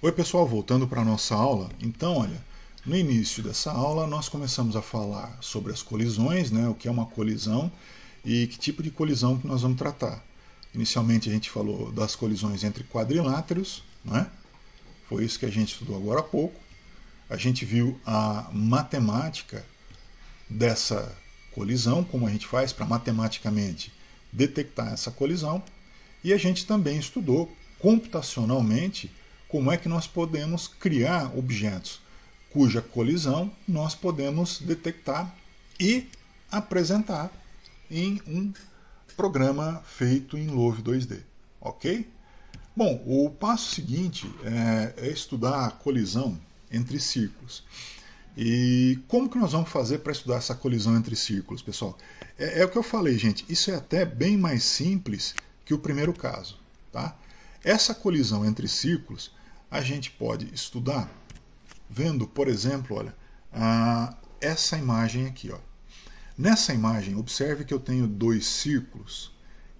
Oi pessoal, voltando para a nossa aula. Então, olha, no início dessa aula nós começamos a falar sobre as colisões, né, o que é uma colisão e que tipo de colisão que nós vamos tratar. Inicialmente a gente falou das colisões entre quadriláteros, né? Foi isso que a gente estudou agora há pouco. A gente viu a matemática dessa colisão, como a gente faz para matematicamente detectar essa colisão, e a gente também estudou computacionalmente como é que nós podemos criar objetos cuja colisão nós podemos detectar e apresentar em um programa feito em Love 2D, ok? Bom, o passo seguinte é estudar a colisão entre círculos. E como que nós vamos fazer para estudar essa colisão entre círculos, pessoal? É o que eu falei, gente. Isso é até bem mais simples que o primeiro caso, tá? Essa colisão entre círculos a gente pode estudar vendo, por exemplo, olha, essa imagem aqui, ó. Nessa imagem, observe que eu tenho dois círculos.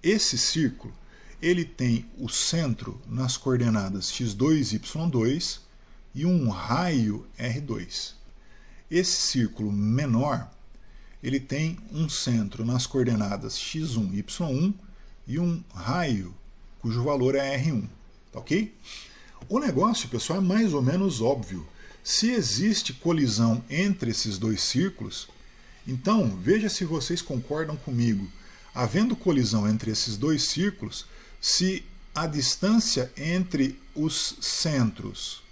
Esse círculo, ele tem o centro nas coordenadas x2 e y2 e um raio R2. Esse círculo menor, ele tem um centro nas coordenadas x1 e y1 e um raio cujo valor é R1, tá ok? O negócio, pessoal, é mais ou menos óbvio. Se existe colisão entre esses dois círculos, então veja se vocês concordam comigo. Havendo colisão entre esses dois círculos, se a distância entre os centros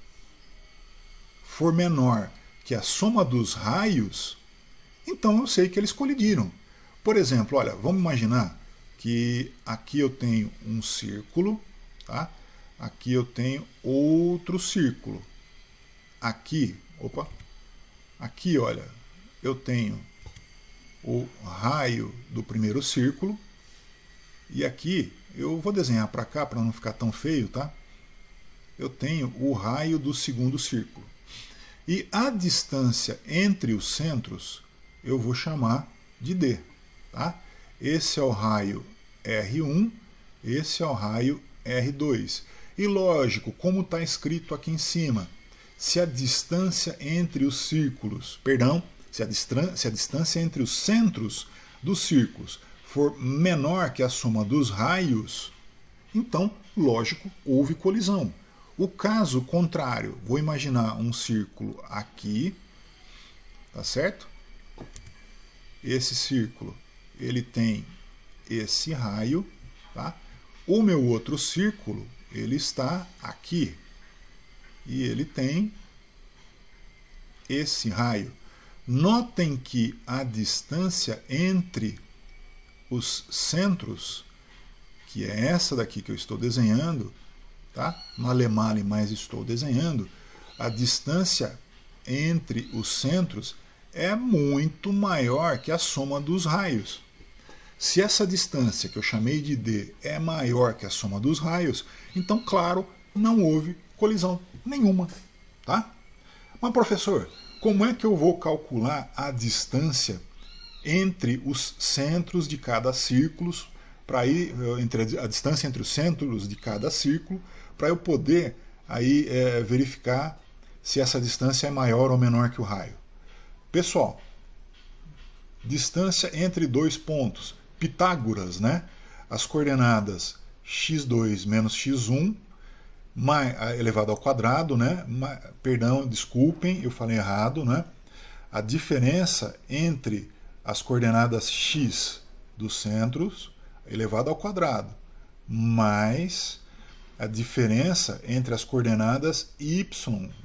for menor que a soma dos raios, então eu sei que eles colidiram. Por exemplo, olha, vamos imaginar que aqui eu tenho um círculo, tá? Aqui eu tenho outro círculo. Aqui, aqui, olha, eu tenho o raio do primeiro círculo. E aqui, eu vou desenhar para cá para não ficar tão feio, tá? Eu tenho o raio do segundo círculo. E a distância entre os centros eu vou chamar de D, tá? Esse é o raio R1, esse é o raio R2. E lógico, como está escrito aqui em cima, se a distância entre os círculos, se a distância entre os centros dos círculos for menor que a soma dos raios, então, lógico, houve colisão. O caso contrário, vou imaginar um círculo aqui, tá certo? Esse círculo, ele tem esse raio, tá? O meu outro círculo, ele está aqui. E ele tem esse raio. Notem que a distância entre os centros, que é essa daqui que eu estou desenhando, tá? Male, mas estou desenhando, a distância entre os centros é muito maior que a soma dos raios. Se essa distância que eu chamei de D é maior que a soma dos raios, então, claro, não houve colisão nenhuma, tá? Mas, professor, como é que eu vou calcular a distância entre os centros de cada círculo, para ir entre a distância entre os centros de cada círculo, para eu poder aí verificar se essa distância é maior ou menor que o raio? Pessoal, distância entre dois pontos, Pitágoras, né? As coordenadas x2 menos x1 elevado ao quadrado, né? Perdão, desculpem, eu falei errado, né? A diferença entre as coordenadas x dos centros elevado ao quadrado mais a diferença entre as coordenadas y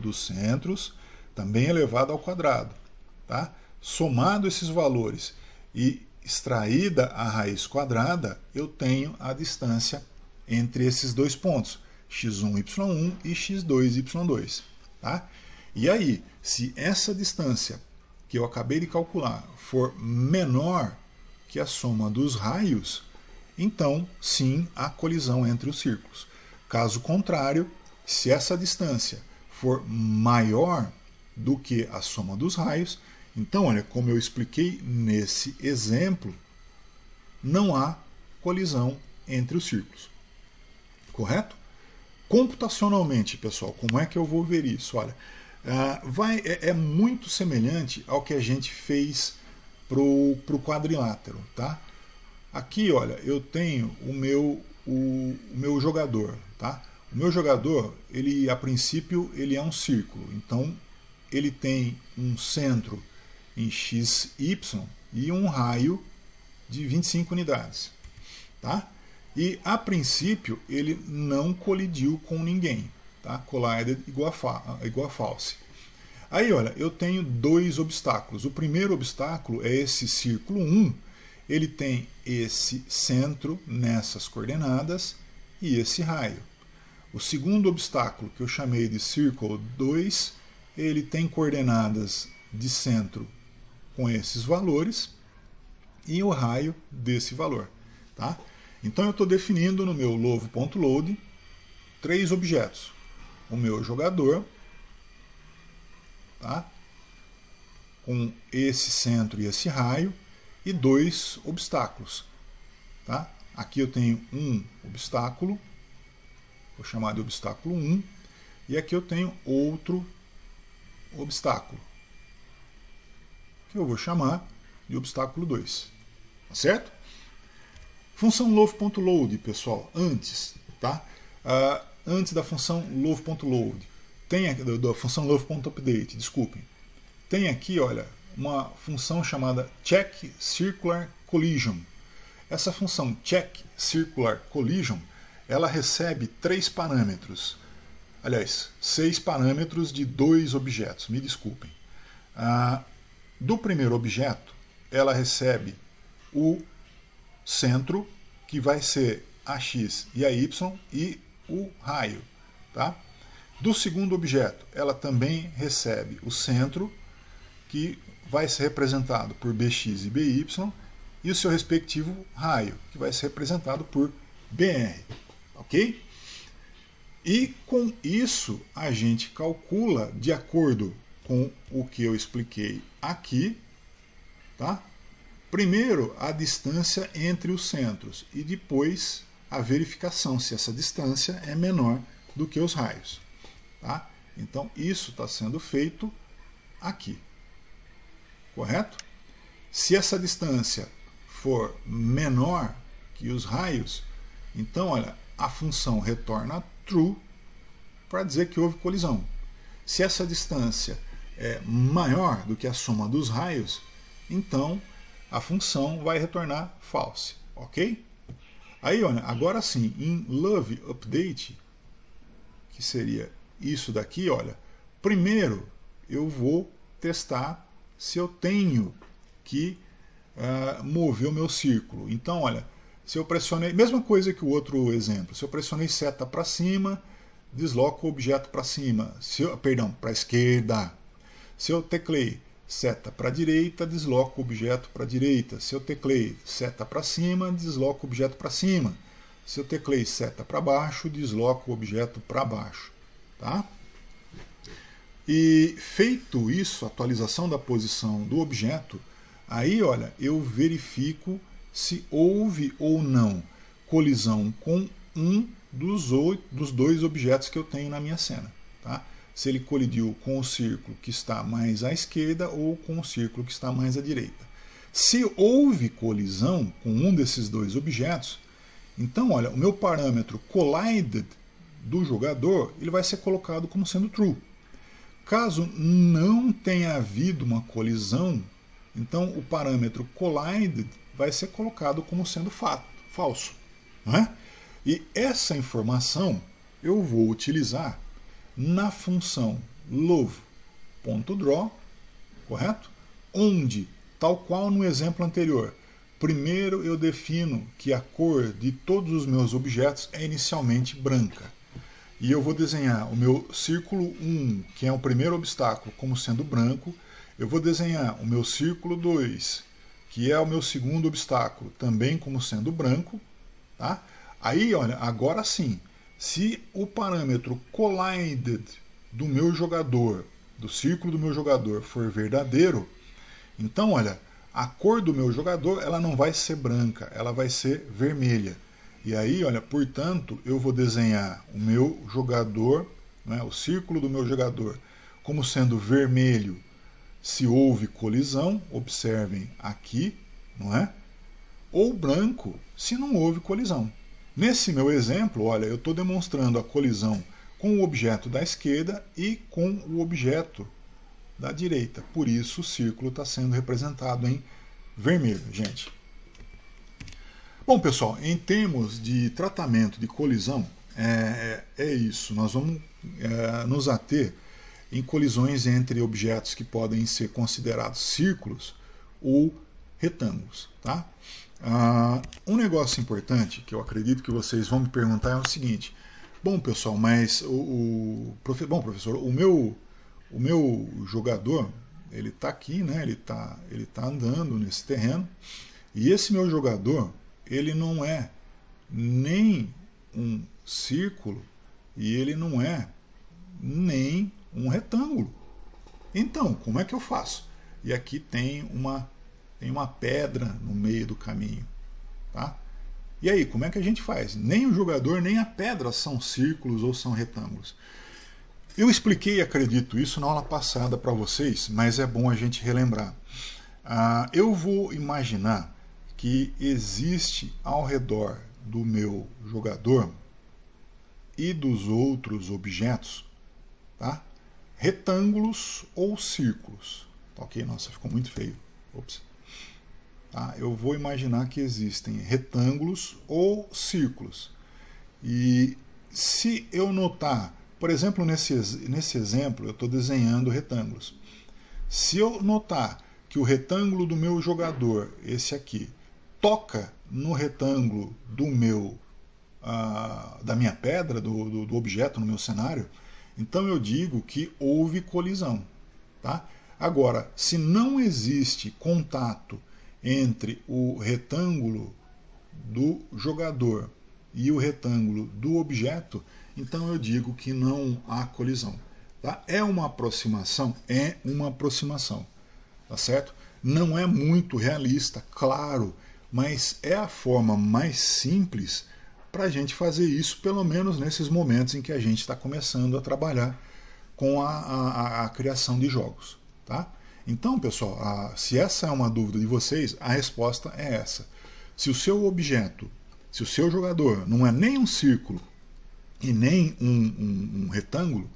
dos centros também elevado ao quadrado, tá? Somado esses valores e extraída a raiz quadrada, eu tenho a distância entre esses dois pontos, x1, y1 e x2, y2. Tá? E aí, se essa distância que eu acabei de calcular for menor que a soma dos raios, então sim há colisão entre os círculos. Caso contrário, se essa distância for maior do que a soma dos raios, então, olha, como eu expliquei nesse exemplo, não há colisão entre os círculos. Correto? Computacionalmente, pessoal, como é que eu vou ver isso? Olha, é muito semelhante ao que a gente fez para o quadrilátero, tá? Aqui, olha, eu tenho o meu jogador, tá? O meu jogador, ele a princípio, ele é um círculo, então ele tem um centro em XY e um raio de 25 unidades, tá? E a princípio ele não colidiu com ninguém, tá? Collided igual a false. Aí, olha, eu tenho dois obstáculos. O primeiro obstáculo é esse círculo 1, ele tem esse centro nessas coordenadas e esse raio. O segundo obstáculo, que eu chamei de círculo 2, ele tem coordenadas de centro com esses valores e o raio desse valor, tá? Então eu estou definindo no meu Love.load 3 objetos. O meu jogador, tá? Com esse centro e esse raio, e 2 obstáculos. Tá? Aqui eu tenho um obstáculo, vou chamar de obstáculo 1, e aqui eu tenho outro obstáculo, que eu vou chamar de obstáculo 2. Tá certo? Função Love.load, pessoal, antes, tá? Antes da função Love.load, tem da função Love.update, desculpem. Tem aqui, olha, uma função chamada Check Circular Collision. Essa função Check Circular Collision, ela recebe 3 parâmetros. Aliás, 6 parâmetros de 2 objetos, me desculpem. Do primeiro objeto, ela recebe o centro, que vai ser a x e a y, e o raio. Tá? Do segundo objeto, ela também recebe o centro, que vai ser representado por bx e by, e o seu respectivo raio, que vai ser representado por br. Ok? E com isso a gente calcula, de acordo com o que eu expliquei aqui, tá? Primeiro a distância entre os centros e depois a verificação se essa distância é menor do que os raios. Tá? Então isso está sendo feito aqui. Correto? Se essa distância for menor que os raios, então olha, a função retorna true para dizer que houve colisão. Se essa distância é maior do que a soma dos raios, então a função vai retornar false. Ok? Aí, olha, agora sim, em Love Update, que seria isso daqui, olha, primeiro eu vou testar se eu tenho que mover o meu círculo. Então, olha, se eu pressionei, mesma coisa que o outro exemplo, se eu pressionei seta para cima, desloco o objeto para cima, para a esquerda. Se eu teclei seta para a direita, desloco o objeto para a direita. Se eu teclei seta para cima, desloco o objeto para cima. Se eu teclei seta para baixo, desloco o objeto para baixo. Tá? E feito isso, atualização da posição do objeto, aí, olha, eu verifico se houve ou não colisão com um dos 2 objetos que eu tenho na minha cena. Tá? Se ele colidiu com o círculo que está mais à esquerda ou com o círculo que está mais à direita. Se houve colisão com um desses 2 objetos, então, olha, o meu parâmetro collided do jogador ele vai ser colocado como sendo true. Caso não tenha havido uma colisão, então o parâmetro collided vai ser colocado como sendo falso. Não é? E essa informação eu vou utilizar na função love.draw, correto? Onde, tal qual no exemplo anterior, primeiro eu defino que a cor de todos os meus objetos é inicialmente branca. E eu vou desenhar o meu círculo 1, que é o primeiro obstáculo, como sendo branco. Eu vou desenhar o meu círculo 2, que é o meu segundo obstáculo, também como sendo branco. Tá? Aí, olha, agora sim, se o parâmetro collided do meu jogador, do círculo do meu jogador, for verdadeiro, então, olha, a cor do meu jogador ela não vai ser branca, ela vai ser vermelha. E aí, olha, portanto, eu vou desenhar o meu jogador, né, o círculo do meu jogador, como sendo vermelho se houve colisão, observem aqui, não é? Ou branco se não houve colisão. Nesse meu exemplo, olha, eu estou demonstrando a colisão com o objeto da esquerda e com o objeto da direita. Por isso o círculo está sendo representado em vermelho, gente. Bom, pessoal, em termos de tratamento de colisão, é isso. Nós vamos nos ater em colisões entre objetos que podem ser considerados círculos ou retângulos. Tá? Um negócio importante que eu acredito que vocês vão me perguntar é o seguinte: bom, pessoal, mas bom, professor, o meu jogador, ele está aqui, né? Ele tá andando nesse terreno, e esse meu jogador, ele não é nem um círculo e ele não é nem um retângulo. Então, como é que eu faço? E aqui tem uma pedra no meio do caminho. Tá? E aí, como é que a gente faz? Nem o jogador, nem a pedra são círculos ou são retângulos. Eu expliquei, acredito, isso na aula passada para vocês, mas é bom a gente relembrar. Eu vou imaginar que existe ao redor do meu jogador e dos outros objetos, tá? Retângulos ou círculos. Tá, ok? Nossa, ficou muito feio. Ops. Tá? Eu vou imaginar que existem retângulos ou círculos. E se eu notar, por exemplo, nesse exemplo, eu estou desenhando retângulos. Se eu notar que o retângulo do meu jogador, esse aqui, toca no retângulo da minha pedra, do objeto no meu cenário, então eu digo que houve colisão. Tá? Agora, se não existe contato entre o retângulo do jogador e o retângulo do objeto, então eu digo que não há colisão. Tá? É uma aproximação, tá certo? Não é muito realista, claro, mas é a forma mais simples para a gente fazer isso, pelo menos nesses momentos em que a gente está começando a trabalhar com a criação de jogos. Tá? Então, pessoal, se essa é uma dúvida de vocês, a resposta é essa. Se o seu objeto, se o seu jogador não é nem um círculo e nem um retângulo,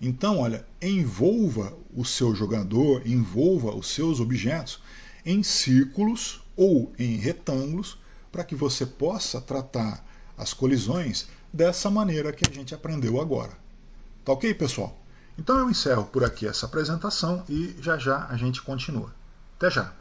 então, olha, envolva o seu jogador, envolva os seus objetos em círculos ou em retângulos, para que você possa tratar as colisões dessa maneira que a gente aprendeu agora. Tá ok, pessoal? Então eu encerro por aqui essa apresentação e já já a gente continua. Até já!